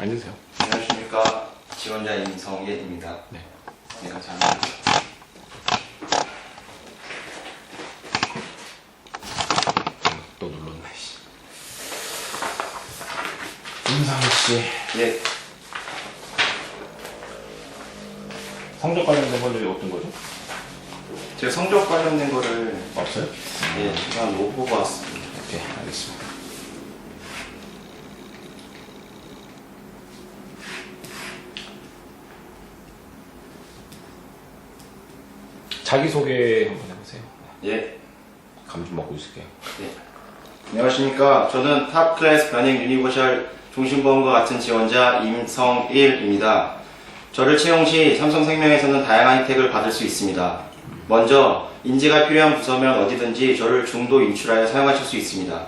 앉으세요. 안녕하십니까. 지원자 임성일입니다. 네. 네, 감사합니다. 또 눌렀네. 임상희씨. 예, 성적 관련된 건 어떤 거죠? 제가 성적 관련된 거를 없어요? 예, 제가 못 보고 왔습니다. 오케이, 알겠습니다. 자기소개 한번 해보세요. 예, 감 좀 먹고 있을게요. 예. 안녕하십니까. 저는 탑클래스 변형 유니버셜 종신보험과 같은 지원자 임성일입니다. 저를 채용 시 삼성생명에서는 다양한 혜택을 받을 수 있습니다. 먼저 인재가 필요한 부서면 어디든지 저를 중도 인출하여 사용하실 수 있습니다.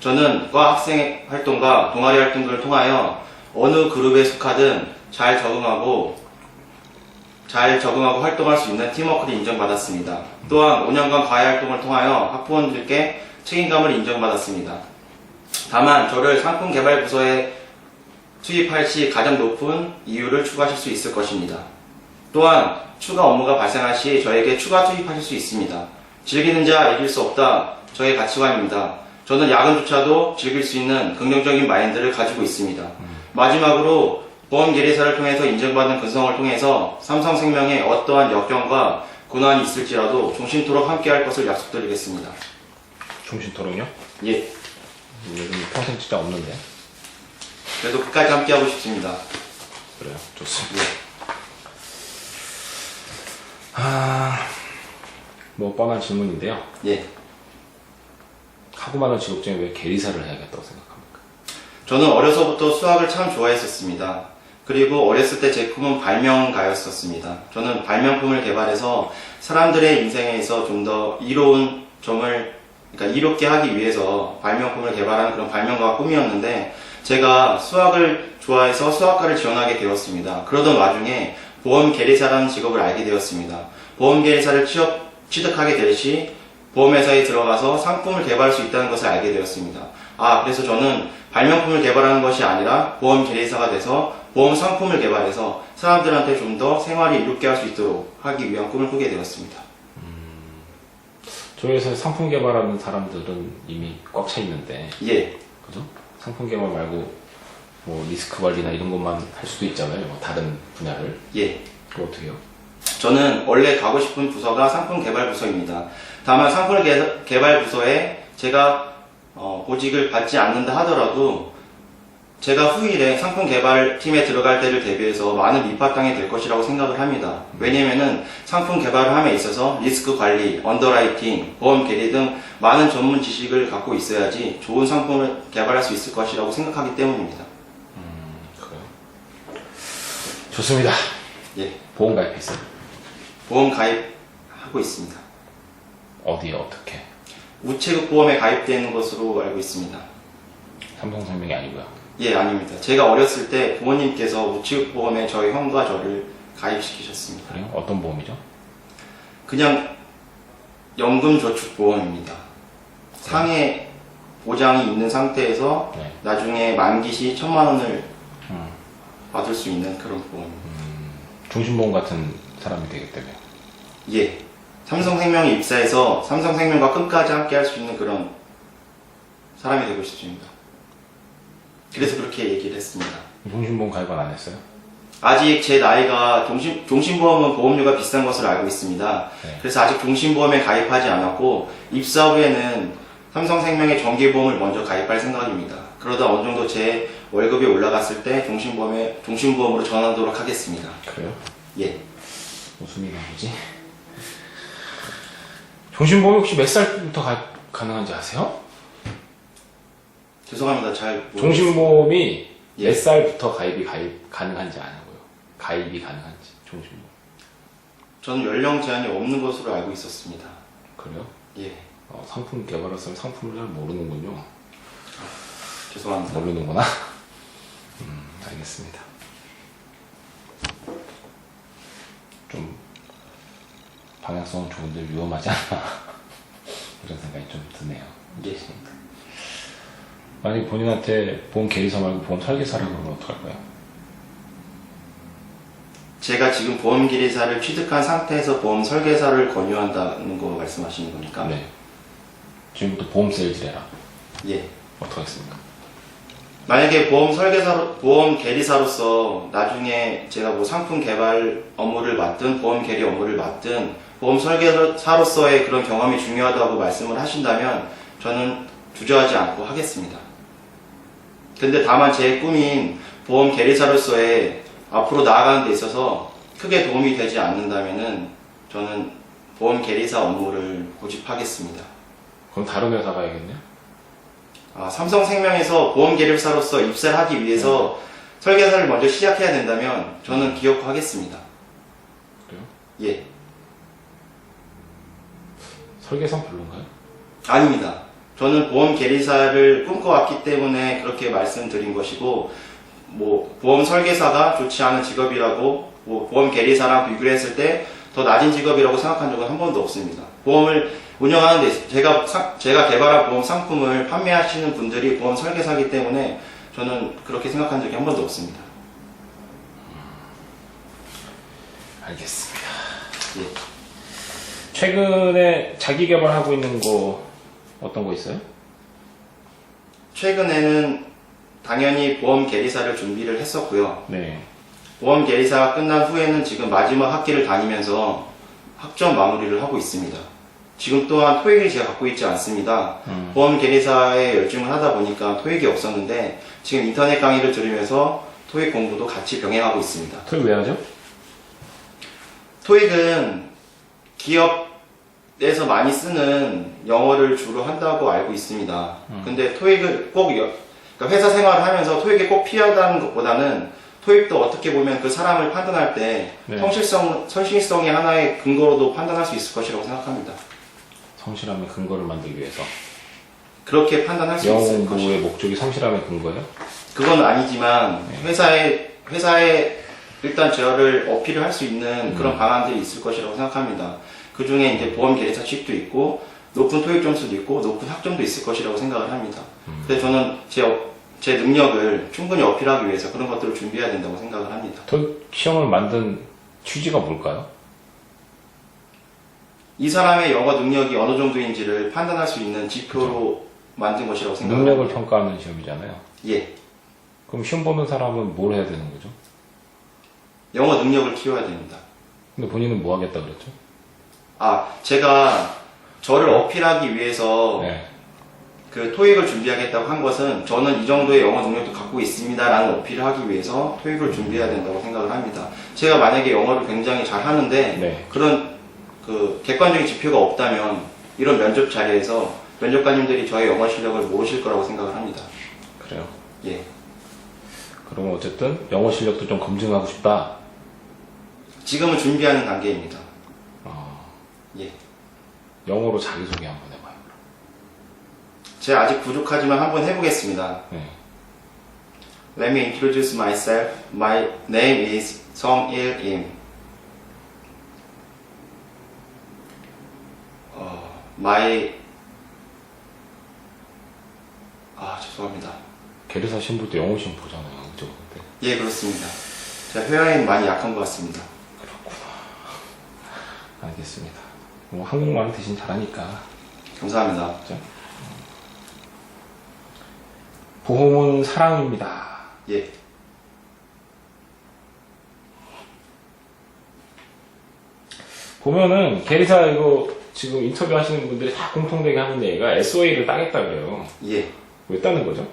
저는 과 학생 활동과 동아리 활동 등을 통하여 어느 그룹에 속하든 잘 적응하고 활동할 수 있는 팀워크를 인정받았습니다. 또한 5년간 과외 활동을 통하여 학부모님들께 책임감을 인정받았습니다. 다만 저를 상품 개발 부서에 투입할 시 가장 높은 이유를 추가하실 수 있을 것입니다. 또한 추가 업무가 발생할 시 저에게 추가 투입하실 수 있습니다. 즐기는 자 이길 수 없다. 저의 가치관입니다. 저는 야근조차도 즐길 수 있는 긍정적인 마인드를 가지고 있습니다. 마지막으로 보험 계리사를 통해서 인정받은 근성을 통해서 삼성생명에 어떠한 역경과 고난이 있을지라도 종신토록 함께할 것을 약속드리겠습니다. 종신토론요? 예, 요즘 평생 진짜 없는데. 그래도 끝까지 함께하고 싶습니다. 그래요? 좋습니다. 예. 뭐 뻔한 질문인데요. 예. 하고 많은 직업 중에 왜 계리사를 해야겠다고 생각합니까? 저는 어려서부터 수학을 참 좋아했었습니다. 그리고 어렸을 때 제 꿈은 발명가였었습니다. 저는 발명품을 개발해서 사람들의 인생에서 좀 더 이로운 점을, 그러니까 이롭게 하기 위해서 발명품을 개발하는 그런 발명가가 꿈이었는데, 제가 수학을 좋아해서 수학과를 지원하게 되었습니다. 그러던 와중에 보험 계리사라는 직업을 알게 되었습니다. 보험 계리사를 취득하게 될 시 보험회사에 들어가서 상품을 개발할 수 있다는 것을 알게 되었습니다. 그래서 저는 발명품을 개발하는 것이 아니라 보험 계리사가 돼서 보험 상품을 개발해서 사람들한테 좀 더 생활이 이롭게 할 수 있도록 하기 위한 꿈을 꾸게 되었습니다. 저희 회사에 상품 개발하는 사람들은 이미 꽉 차 있는데. 예, 그죠? 상품 개발 말고 뭐 리스크 관리나 이런 것만 할 수도 있잖아요. 뭐 다른 분야를. 예. 그거 어떻게 해요? 저는 원래 가고 싶은 부서가 상품 개발 부서입니다. 다만 상품 개발 부서에 제가 보직을 받지 않는다 하더라도 제가 후일에 상품 개발팀에 들어갈 때를 대비해서 많은 밑바탕이 될 것이라고 생각을 합니다. 왜냐면은 상품 개발을 함에 있어서 리스크 관리, 언더라이팅, 보험 계리 등 많은 전문 지식을 갖고 있어야지 좋은 상품을 개발할 수 있을 것이라고 생각하기 때문입니다. 그래요? 좋습니다. 예, 보험 가입했어요? 보험 가입하고 있습니다. 어디에 어떻게? 우체국 보험에 가입되는 것으로 알고 있습니다. 삼성생명이 아니고요. 예, 아닙니다. 제가 어렸을 때 부모님께서 우체국 보험에 저희 형과 저를 가입시키셨습니다. 그래요? 어떤 보험이죠? 그냥 연금저축보험입니다. 상해 보장이 있는 상태에서 네. 나중에 만기 시 1,000만 원을 받을 수 있는 그런 보험입니다. 종신보험 같은 사람이 되겠다고요. 예. 삼성생명에 입사해서 삼성생명과 끝까지 함께 할 수 있는 그런 사람이 되고 싶습니다. 그래서 그렇게 얘기를 했습니다. 종신보험 가입은 안 했어요? 아직 제 나이가 종신보험은 보험료가 비싼 것으로 알고 있습니다. 네. 그래서 아직 종신보험에 가입하지 않았고 입사 후에는 삼성생명의 정기보험을 먼저 가입할 생각입니다. 그러다 어느 정도 제 월급이 올라갔을 때 종신보험으로 전환하도록 하겠습니다. 그래요? 예. 무슨 일 나오지? 종신보험 혹시 몇 살부터 가입 가능한지 아세요? 죄송합니다. 잘 종신보험이 예. 몇 살부터 가입이 가능한지 아냐고요. 가입이 가능한지 종신보험. 저는 연령 제한이 없는 것으로 알고 있었습니다. 그래요? 예. 상품 개발했으면 상품을 잘 모르는군요. 죄송합니다. 모르는구나. 알겠습니다. 좀 방향성은 좋은데 위험하지 않나 이런 생각이 좀 드네요. 예. 만약 본인한테 보험 계리사 말고 보험 설계사라고 그러면 어떡할 거예요? 제가 지금 보험 계리사를 취득한 상태에서 보험 설계사를 권유한다는 거 말씀하시는 겁니까? 네. 지금부터 보험 세일즈 해라. 예. 어떡하겠습니까? 만약에 보험 계리사로서 나중에 제가 뭐 상품 개발 업무를 맡든 보험 계리 업무를 맡든 보험 설계사로서의 그런 경험이 중요하다고 말씀을 하신다면 저는 주저하지 않고 하겠습니다. 근데 다만 제 꿈인 보험 계리사로서의 앞으로 나아가는 데 있어서 크게 도움이 되지 않는다면은 저는 보험 계리사 업무를 고집하겠습니다. 그럼 다른 회사 가야겠네요? 삼성생명에서 보험 계리사로서 입사를 하기 위해서 설계사를 먼저 시작해야 된다면 저는 기억하겠습니다. 그래요? 예. 설계상 별론가요? 아닙니다. 저는 보험 계리사를 꿈꿔왔기 때문에 그렇게 말씀드린 것이고, 뭐, 보험 설계사가 좋지 않은 직업이라고, 뭐, 보험 계리사랑 비교를 했을 때 더 낮은 직업이라고 생각한 적은 한 번도 없습니다. 보험을 운영하는 데, 제가 개발한 보험 상품을 판매하시는 분들이 보험 설계사이기 때문에 저는 그렇게 생각한 적이 한 번도 없습니다. 알겠습니다. 예. 최근에 자기 개발하고 있는 거 어떤 거 있어요? 최근에는 당연히 보험 계리사를 준비를 했었고요. 네. 보험 계리사가 끝난 후에는 지금 마지막 학기를 다니면서 학점 마무리를 하고 있습니다. 지금 또한 토익을 제가 갖고 있지 않습니다. 보험 계리사에 열중을 하다 보니까 토익이 없었는데 지금 인터넷 강의를 들으면서 토익 공부도 같이 병행하고 있습니다. 토익 왜 하죠? 토익은 기업에서 많이 쓰는 영어를 주로 한다고 알고 있습니다. 근데 토익을 꼭 그러니까 회사 생활을 하면서 토익이 꼭 필요하다는 것보다는 토익도 어떻게 보면 그 사람을 판단할 때 네. 성실성의 하나의 근거로도 판단할 수 있을 것이라고 생각합니다. 성실함의 근거를 만들기 위해서. 그렇게 판단할 수 영어 있을 것이다. 공부의 목적이 성실함의 근거예요? 그건 아니지만 네. 회사에 일단 저를 어필을 할 수 있는 그런 방안들이 있을 것이라고 생각합니다. 그 중에 이제 보험 계리사 취직도 있고 높은 토익 점수도 있고 높은 학점도 있을 것이라고 생각을 합니다. 그래서 저는 제 능력을 충분히 어필하기 위해서 그런 것들을 준비해야 된다고 생각을 합니다. 토익 시험을 만든 취지가 뭘까요? 이 사람의 영어 능력이 어느 정도인지를 판단할 수 있는 지표로 만든 것이라고 생각합니다. 능력을 평가하는 시험이잖아요. 예. 그럼 시험 보는 사람은 뭘 해야 되는 거죠? 영어 능력을 키워야 됩니다. 근데 본인은 뭐 하겠다 그랬죠? 제가 저를 어필하기 위해서 네. 그 토익을 준비하겠다고 한 것은 저는 이 정도의 영어 능력도 갖고 있습니다라는 어필을 하기 위해서 토익을 준비해야 된다고 생각을 합니다. 제가 만약에 영어를 굉장히 잘 하는데 네. 그런 그 객관적인 지표가 없다면 이런 면접 자리에서 면접관님들이 저의 영어 실력을 모르실 거라고 생각을 합니다. 그래요. 예. 그러면 어쨌든 영어 실력도 좀 검증하고 싶다. 지금은 준비하는 단계입니다. 예. 영어로 자기소개 한번 해봐요. 제가 아직 부족하지만 한번 해보겠습니다. 네. Let me introduce myself. My name is 성일 Im. 죄송합니다. 계리사 시험 볼 때 영어 시험 보잖아요. 그죠? 네. 예, 그렇습니다. 제가 회화에 많이 약한 것 같습니다. 알겠습니다. 뭐 한국말 대신 잘하니까. 감사합니다. 그죠? 보험은 사랑입니다. 예. 보면은 계리사 이거 지금 인터뷰 하시는 분들이 다 공통되게 하는 얘기가 SOA를 따겠다 그래요. 예. 왜 따는 거죠?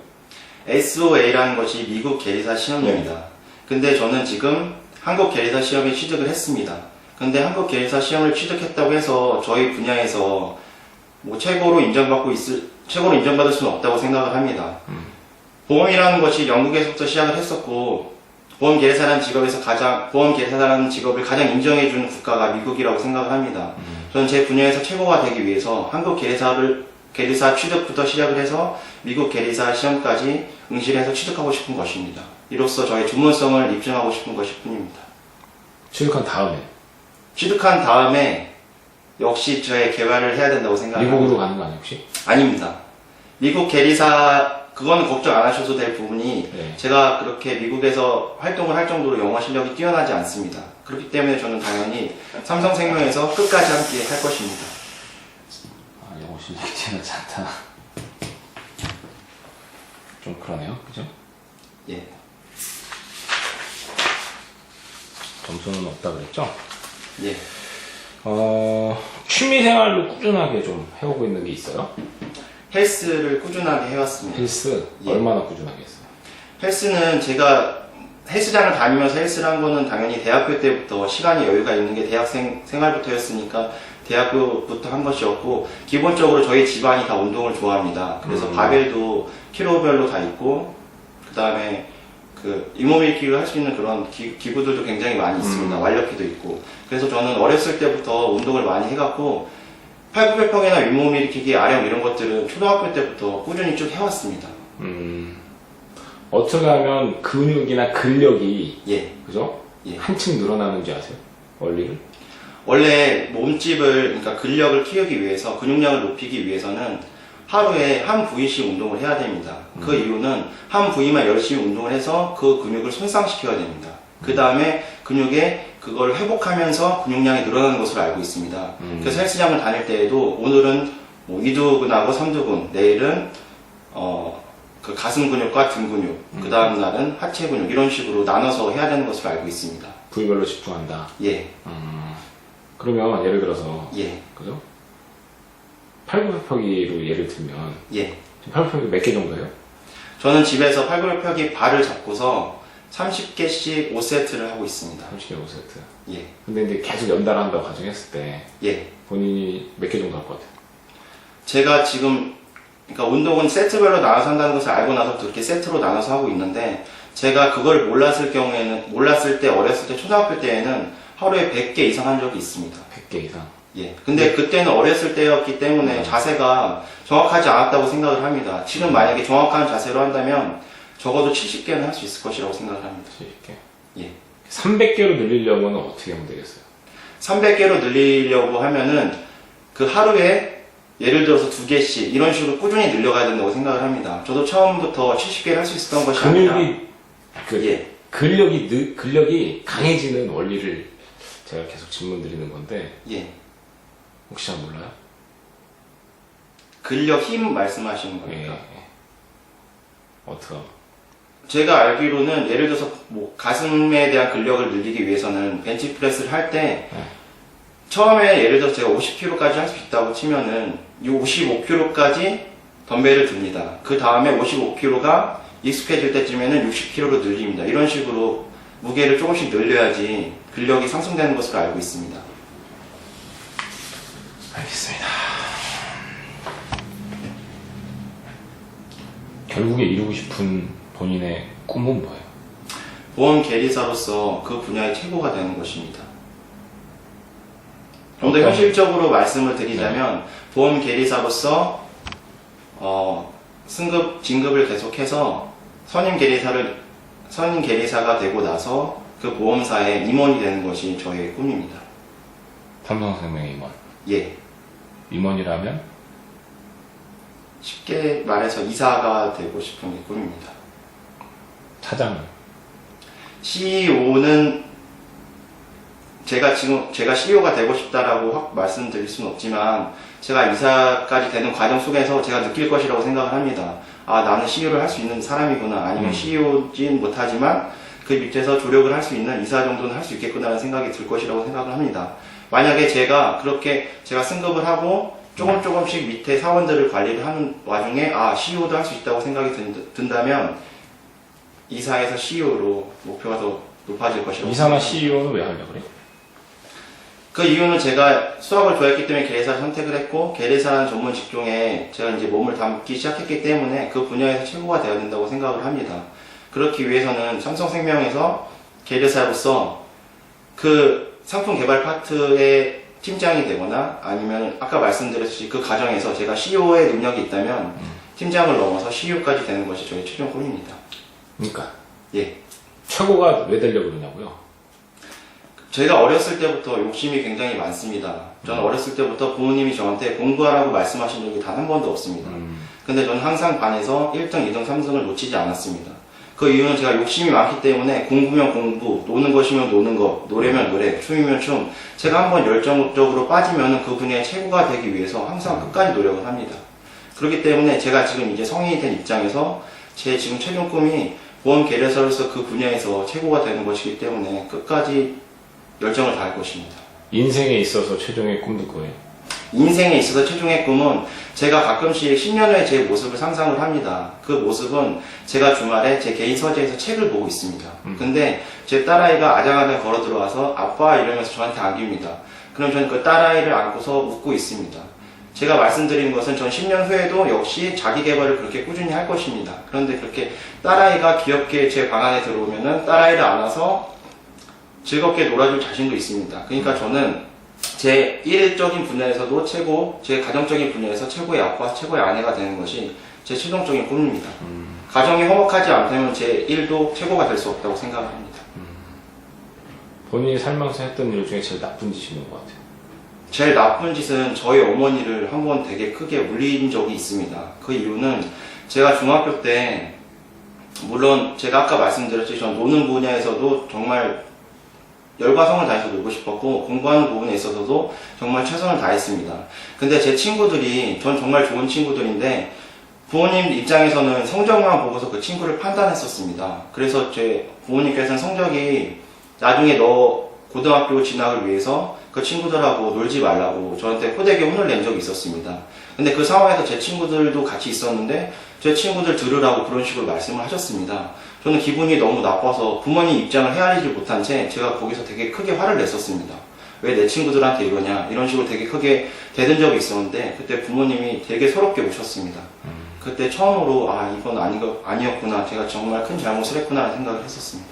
SOA라는 것이 미국 계리사 시험입니다. 근데 저는 지금 한국 계리사 시험에 취득을 했습니다. 근데 한국 계리사 시험을 취득했다고 해서 저희 분야에서 뭐 최고로 인정받을 수는 없다고 생각을 합니다. 보험이라는 것이 영국에서부터 시작을 했었고, 보험 계리사라는 직업을 가장 인정해주는 국가가 미국이라고 생각을 합니다. 저는 제 분야에서 최고가 되기 위해서 한국 계리사 취득부터 시작을 해서 미국 계리사 시험까지 응시를 해서 취득하고 싶은 것입니다. 이로써 저의 전문성을 입증하고 싶은 것일 뿐입니다. 취득한 다음에 역시 저의 개발을 해야 된다고 생각합니다. 미국으로 가는 거 아니에요, 혹시? 아닙니다. 미국 계리사 그건 걱정 안 하셔도 될 부분이 네. 제가 그렇게 미국에서 활동을 할 정도로 영어 실력이 뛰어나지 않습니다. 그렇기 때문에 저는 당연히 삼성생명에서 끝까지 함께 할 것입니다. 아, 영어 실력이 뛰어나지 않다. 좀 그러네요. 그죠? 예. 점수는 없다 그랬죠? 예. 취미생활로 꾸준하게 좀 해오고 있는 게 있어요? 헬스를 꾸준하게 해왔습니다. 헬스? 예. 얼마나 꾸준하게 했어요? 헬스는 제가 헬스장을 다니면서 헬스를 한 거는 당연히 대학교 때부터 시간이 여유가 있는 게 대학생 생활부터였으니까 대학교부터 한 것이었고, 기본적으로 저희 집안이 다 운동을 좋아합니다. 그래서 바벨도 킬로별로 다 있고, 그 다음에 그 잇몸일으키기를 할 수 있는 그런 기구들도 굉장히 많이 있습니다. 완력기도 있고. 그래서 저는 어렸을 때부터 운동을 많이 해갖고 팔굽혀펴기나 윗몸일으키기, 아령 이런 것들은 초등학교 때부터 꾸준히 쭉 해왔습니다. 어떻게 하면 근육이나 근력이 예. 그죠? 예. 한층 늘어나는지 아세요? 원리를? 원래 몸집을, 그러니까 근력을 키우기 위해서, 근육량을 높이기 위해서는 하루에 한 부위씩 운동을 해야 됩니다. 그 이유는 한 부위만 열심히 운동을 해서 그 근육을 손상시켜야 됩니다. 그 다음에 근육에 그걸 회복하면서 근육량이 늘어나는 것으로 알고 있습니다. 그래서 헬스장을 다닐 때에도 오늘은 뭐 2두근하고 3두근, 내일은 그 가슴 근육과 등 근육, 그 다음 날은 하체 근육, 이런 식으로 나눠서 해야 되는 것으로 알고 있습니다. 부위별로 집중한다. 예. 그러면 예를 들어서 예. 그죠? 팔굽혀펴기로 예를 들면 예. 지금 팔굽혀펴기 몇 개 정도예요? 저는 집에서 팔굽혀펴기 발을 잡고서 30개씩 5세트를 하고 있습니다. 30개 5세트. 예. 근데 이제 계속 연달아한다고 가정했을 때 예. 본인이 몇 개 정도 할 것 같아요? 제가 지금, 그러니까 운동은 세트별로 나눠서 한다는 것을 알고 나서부터 그렇게 세트로 나눠서 하고 있는데, 제가 그걸 몰랐을 때, 어렸을 때, 초등학교 때에는 하루에 100개 이상 한 적이 있습니다. 100개 이상. 예. 근데 그때는 어렸을 때였기 때문에 자세가 정확하지 않았다고 생각을 합니다. 지금 만약에 정확한 자세로 한다면 적어도 70개는 할 수 있을 것이라고 생각을 합니다. 70개. 예. 300개로 늘리려면 어떻게 하면 되겠어요? 300개로 늘리려고 하면은 그 하루에 예를 들어서 2개씩 이런 식으로 꾸준히 늘려가야 된다고 생각을 합니다. 저도 처음부터 70개를 할 수 있었던 것이 아니라 예. 근력이 강해지는 원리를 제가 계속 질문 드리는 건데 예. 혹시 잘 몰라요? 근력 힘 말씀하시는 거니까. 예. 어떻게 하면? 제가 알기로는 예를 들어서 뭐 가슴에 대한 근력을 늘리기 위해서는 벤치프레스를 할 때 처음에 예를 들어서 제가 50kg까지 할 수 있다고 치면은 이 55kg까지 덤벨을 듭니다. 그 다음에 55kg가 익숙해질 때쯤에는 60kg로 늘립니다. 이런 식으로 무게를 조금씩 늘려야지 근력이 상승되는 것으로 알고 있습니다. 알겠습니다. 결국에 이루고 싶은 본인의 꿈은 뭐예요? 보험 계리사로서 그 분야의 최고가 되는 것입니다. 좀 더 현실적으로 말씀을 드리자면 보험 계리사로서 승급, 진급을 계속해서 선임 계리사가 되고 나서 그 보험사의 임원이 되는 것이 저의 꿈입니다. 삼성생명의 임원. 예. 임원이라면? 쉽게 말해서 이사가 되고 싶은 게 꿈입니다. 차장은? CEO는 제가 CEO가 되고 싶다라고 확 말씀드릴 수는 없지만 제가 이사까지 되는 과정 속에서 제가 느낄 것이라고 생각을 합니다. 아, 나는 CEO를 할 수 있는 사람이구나. 아니면 CEO진 못하지만 그 밑에서 조력을 할 수 있는 이사 정도는 할 수 있겠구나라는 생각이 들 것이라고 생각을 합니다. 만약에 제가 승급을 하고 조금씩 밑에 사원들을 관리를 하는 와중에 CEO도 할 수 있다고 생각이 든다면 이사에서 CEO로 목표가 더 높아질 것이라고 이사나 생각합니다. CEO는 왜 하려고 그래? 그 이유는 제가 수학을 좋아했기 때문에 계리사를 선택을 했고, 계리사라는 전문 직종에 제가 이제 몸을 담기 시작했기 때문에 그 분야에서 최고가 되어야 된다고 생각을 합니다. 그렇기 위해서는 삼성생명에서 계리사로서 그 상품 개발 파트의 팀장이 되거나 아니면 아까 말씀드렸듯이 그 과정에서 제가 CEO의 능력이 있다면 팀장을 넘어서 CEO까지 되는 것이 저의 최종 꿈입니다. 그러니까 예. 최고가 왜 되려고 그러냐고요? 제가 어렸을 때부터 욕심이 굉장히 많습니다. 저는 어렸을 때부터 부모님이 저한테 공부하라고 말씀하신 적이 단 한 번도 없습니다. 근데 저는 항상 반에서 1등, 2등, 3등을 놓치지 않았습니다. 그 이유는 제가 욕심이 많기 때문에 공부면 공부, 노는 것이면 노는 것, 노래면 노래, 춤이면 춤. 제가 한번 열정적으로 빠지면 그 분야의 최고가 되기 위해서 항상 끝까지 노력을 합니다. 그렇기 때문에 제가 지금 이제 성인이 된 입장에서 제 지금 최종 꿈이 보험 계열사로서 그 분야에서 최고가 되는 것이기 때문에 끝까지 열정을 다할 것입니다. 인생에 있어서 최종의 꿈도 그거예요. 인생에 있어서 최종의 꿈은 제가 가끔씩 10년 후에 제 모습을 상상을 합니다. 그 모습은 제가 주말에 제 개인 서재에서 책을 보고 있습니다. 근데 제 딸아이가 아장아장 걸어 들어와서 아빠 이러면서 저한테 안깁니다. 그럼 저는 그 딸아이를 안고서 웃고 있습니다. 제가 말씀드린 것은 전 10년 후에도 역시 자기 개발을 그렇게 꾸준히 할 것입니다. 그런데 그렇게 딸아이가 귀엽게 제 방 안에 들어오면은 딸아이를 안아서 즐겁게 놀아줄 자신도 있습니다. 그러니까 저는 제 일적인 분야에서도 최고, 제 가정적인 분야에서 최고의 아빠, 최고의 아내가 되는 것이 제 최종적인 꿈입니다. 가정이 화목하지 않다면 제 일도 최고가 될 수 없다고 생각합니다. 본인이 살면서 했던 일 중에 제일 나쁜 짓이 있는 것 같아요. 제일 나쁜 짓은 저희 어머니를 한번 되게 크게 울린 적이 있습니다. 그 이유는 제가 중학교 때, 물론 제가 아까 말씀드렸듯이 전 노는 분야에서도 정말 열과 성을 다해서 놀고 싶었고 공부하는 부분에 있어서도 정말 최선을 다했습니다. 근데 제 친구들이 전 정말 좋은 친구들인데 부모님 입장에서는 성적만 보고서 그 친구를 판단했었습니다. 그래서 제 부모님께서는 성적이 나중에 너 고등학교 진학을 위해서 그 친구들하고 놀지 말라고 저한테 호되게 혼을 낸 적이 있었습니다. 근데 그 상황에서 제 친구들도 같이 있었는데 제 친구들 들으라고 그런 식으로 말씀을 하셨습니다. 저는 기분이 너무 나빠서 부모님 입장을 헤아리지 못한 채 제가 거기서 되게 크게 화를 냈었습니다. 왜 내 친구들한테 이러냐 이런 식으로 되게 크게 대든 적이 있었는데 그때 부모님이 되게 서럽게 우셨습니다. 그때 처음으로 아 이건 아니었구나, 제가 정말 큰 잘못을 했구나 라는 생각을 했었습니다.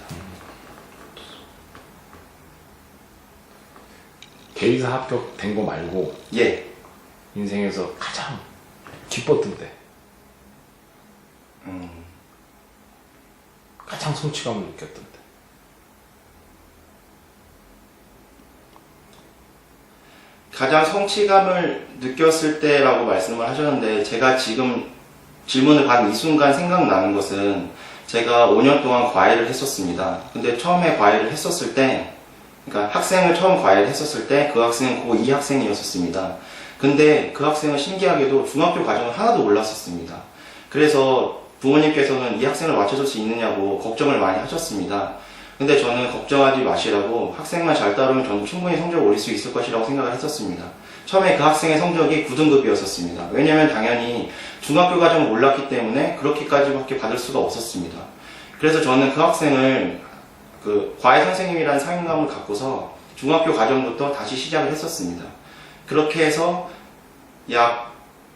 개의사 합격된 거 말고 예. 인생에서 가장 기뻤던 때 가장 성취감을 느꼈던 때. 가장 성취감을 느꼈을 때라고 말씀을 하셨는데 제가 지금 질문을 받은 이 순간 생각나는 것은 제가 5년 동안 과외를 했었습니다. 근데 처음에 과외를 했었을 때, 그러니까 학생을 처음 과외를 했었을 때 그 학생은 고2 학생이었었습니다. 근데 그 학생은 신기하게도 중학교 과정을 하나도 몰랐었습니다. 그래서 부모님께서는 이 학생을 맞춰줄 수 있느냐고 걱정을 많이 하셨습니다. 근데 저는 걱정하지 마시라고 학생만 잘 따르면 저는 충분히 성적을 올릴 수 있을 것이라고 생각을 했었습니다. 처음에 그 학생의 성적이 9등급이었었습니다. 왜냐면 당연히 중학교 과정을 몰랐기 때문에 그렇게까지밖에 받을 수가 없었습니다. 그래서 저는 그 학생을 그 과외 선생님이라는 사명감을 갖고서 중학교 과정부터 다시 시작을 했었습니다. 그렇게 해서 약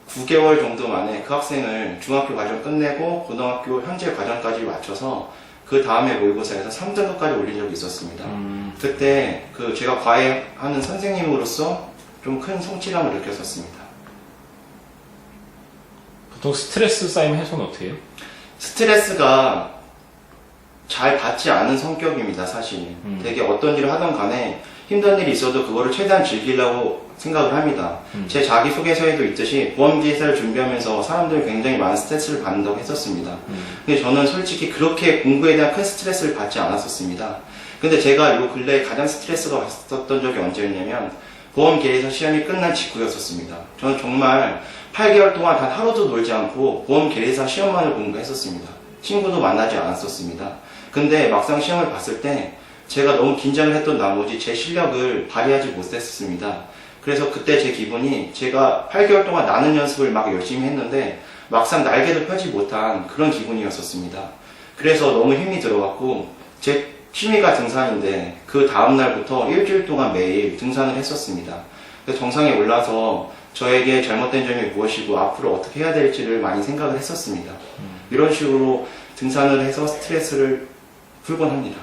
9개월 정도 만에 그 학생을 중학교 과정 끝내고 고등학교 현재 과정까지 맞춰서 그 다음에 모의고사에서 3등급까지 올린 적이 있었습니다. 그때 그 제가 과외하는 선생님으로서 좀 큰 성취감을 느꼈었습니다. 보통 스트레스 쌓이면 해소는 어떻게 해요? 스트레스가 잘 받지 않은 성격입니다, 사실. 되게 어떤 일을 하든 간에 힘든 일이 있어도 그거를 최대한 즐기려고 생각을 합니다. 제 자기소개서에도 있듯이 보험기사를 준비하면서 사람들이 굉장히 많은 스트레스를 받는다고 했었습니다. 근데 저는 솔직히 그렇게 공부에 대한 큰 스트레스를 받지 않았었습니다. 근데 제가 요 근래에 가장 스트레스가 왔었던 적이 언제였냐면 보험계에서 시험이 끝난 직후였었습니다. 저는 정말 8개월 동안 단 하루도 놀지 않고 보험계에서 시험만을 공부했었습니다. 친구도 만나지 않았었습니다. 근데 막상 시험을 봤을 때 제가 너무 긴장을 했던 나머지 제 실력을 발휘하지 못했었습니다. 그래서 그때 제 기분이 제가 8개월 동안 나는 연습을 막 열심히 했는데 막상 날개도 펴지 못한 그런 기분이었었습니다. 그래서 너무 힘이 들어갔고 제 취미가 등산인데 그 다음날부터 일주일 동안 매일 등산을 했었습니다. 그래서 정상에 올라서 저에게 잘못된 점이 무엇이고 앞으로 어떻게 해야 될지를 많이 생각을 했었습니다. 이런 식으로 등산을 해서 스트레스를 풀곤 합니다.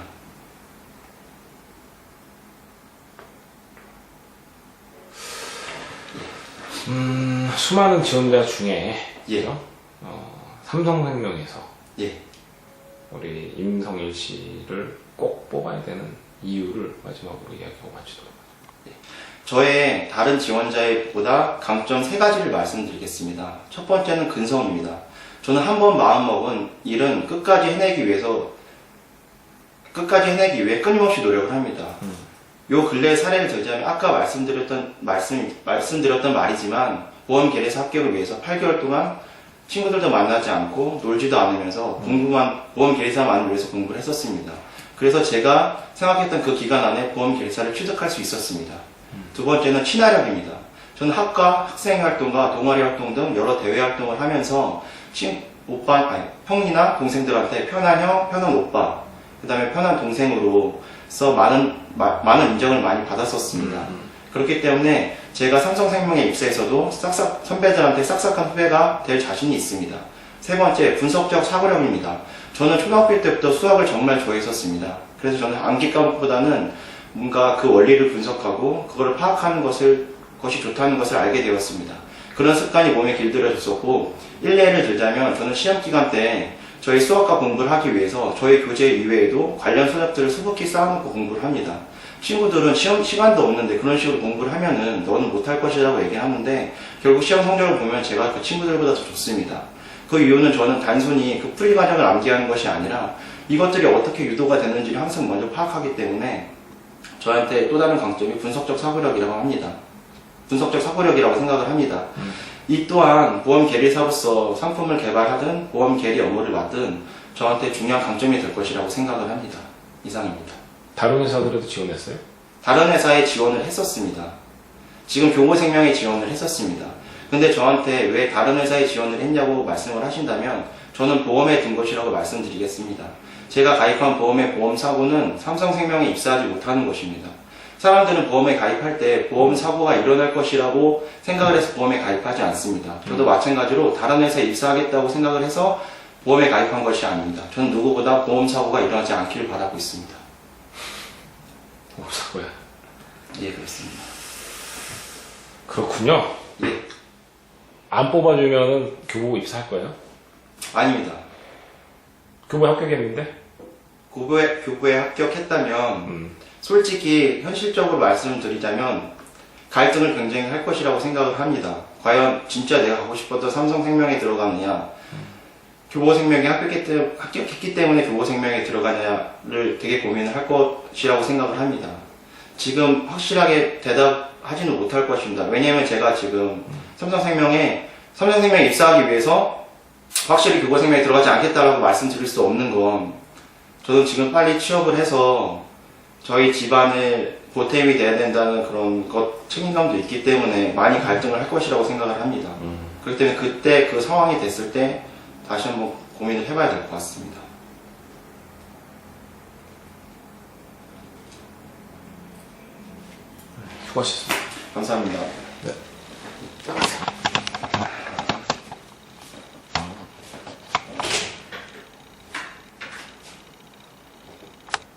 수많은 지원자 중에 예. 삼성생명에서 예. 우리 임성일 씨를 꼭 뽑아야 되는 이유를 마지막으로 이야기하고 마치도록 하겠습니다. 저의 다른 지원자보다 강점 3가지를 말씀드리겠습니다. 첫 번째는 근성입니다. 저는 한 번 마음먹은 일은 끝까지 해내기 위해 끊임없이 노력을 합니다. 요 근래 사례를 들자면 아까 말씀드렸던 말이지만 보험 계례사 합격을 위해서 8개월 동안 친구들도 만나지 않고 놀지도 않으면서 보험 계례사만을 위해서 공부를 했었습니다. 그래서 제가 생각했던 그 기간 안에 보험 계례사를 취득할 수 있었습니다. 두 번째는 친화력입니다. 저는 학과 학생 활동과 동아리 활동 등 여러 대외 활동을 하면서 형이나 동생들한테 편한 형, 편한 오빠, 그 다음에 편한 동생으로서 많은 인정을 많이 받았었습니다. 그렇기 때문에 제가 삼성생명에 입사해서도 선배들한테 싹싹한 후배가 될 자신이 있습니다. 세 번째, 분석적 사고력입니다. 저는 초등학교 때부터 수학을 정말 좋아했었습니다. 그래서 저는 암기 과목보다는 뭔가 그 원리를 분석하고 그걸 파악하는 것이 좋다는 것을 알게 되었습니다. 그런 습관이 몸에 길들여졌었고, 일례를 들자면 저는 시험 기간 때 저희 수학과 공부를 하기 위해서 저희 교재 이외에도 관련 서적들을 수북히 쌓아놓고 공부를 합니다. 친구들은 시험 시간도 없는데 그런 식으로 공부를 하면은 너는 못할 것이라고 얘기를 하는데 결국 시험 성적을 보면 제가 그 친구들보다 더 좋습니다. 그 이유는 저는 단순히 그 풀이 과정을 암기하는 것이 아니라 이것들이 어떻게 유도가 되는지를 항상 먼저 파악하기 때문에 저한테 또 다른 강점이 분석적 사고력이라고 합니다. 분석적 사고력이라고 생각을 합니다. 이 또한 보험 계리사로서 상품을 개발하든 보험 계리 업무를 맡든 저한테 중요한 강점이 될 것이라고 생각을 합니다. 이상입니다. 다른 회사들에도 지원했어요? 다른 회사에 지원을 했었습니다. 지금 교보생명에 지원을 했었습니다. 근데 저한테 왜 다른 회사에 지원을 했냐고 말씀을 하신다면 저는 보험에 든 것이라고 말씀드리겠습니다. 제가 가입한 보험의 보험사고는 삼성생명에 입사하지 못하는 것입니다. 사람들은 보험에 가입할 때 보험 사고가 일어날 것이라고 생각을 해서 보험에 가입하지 않습니다. 저도 마찬가지로 다른 회사에 입사하겠다고 생각을 해서 보험에 가입한 것이 아닙니다. 저는 누구보다 보험 사고가 일어나지 않기를 바라고 있습니다. 사고야. 예, 그렇습니다. 그렇군요. 예, 안 뽑아주면은 교보 입사할 거예요? 아닙니다. 교보 합격했는데? 교부에 합격했다면 솔직히 현실적으로 말씀을 드리자면 갈등을 굉장히 할 것이라고 생각을 합니다. 과연 진짜 내가 가고 싶었던 삼성생명에 들어가느냐, 교보생명에 합격했기 때문에 교보생명에 들어가느냐를 되게 고민을 할 것이라고 생각을 합니다. 지금 확실하게 대답하지는 못할 것입니다. 왜냐하면 제가 지금 삼성생명에 입사하기 위해서 확실히 교보생명에 들어가지 않겠다라고 말씀드릴 수 없는 건 저는 지금 빨리 취업을 해서 저희 집안에 보탬이 돼야 된다는 그런 책임감도 있기 때문에 많이 갈등을 할 것이라고 생각을 합니다. 그렇기 때문에 그때 그 상황이 됐을 때 다시 한번 고민을 해봐야 될 것 같습니다. 수고하셨습니다. 감사합니다. 네.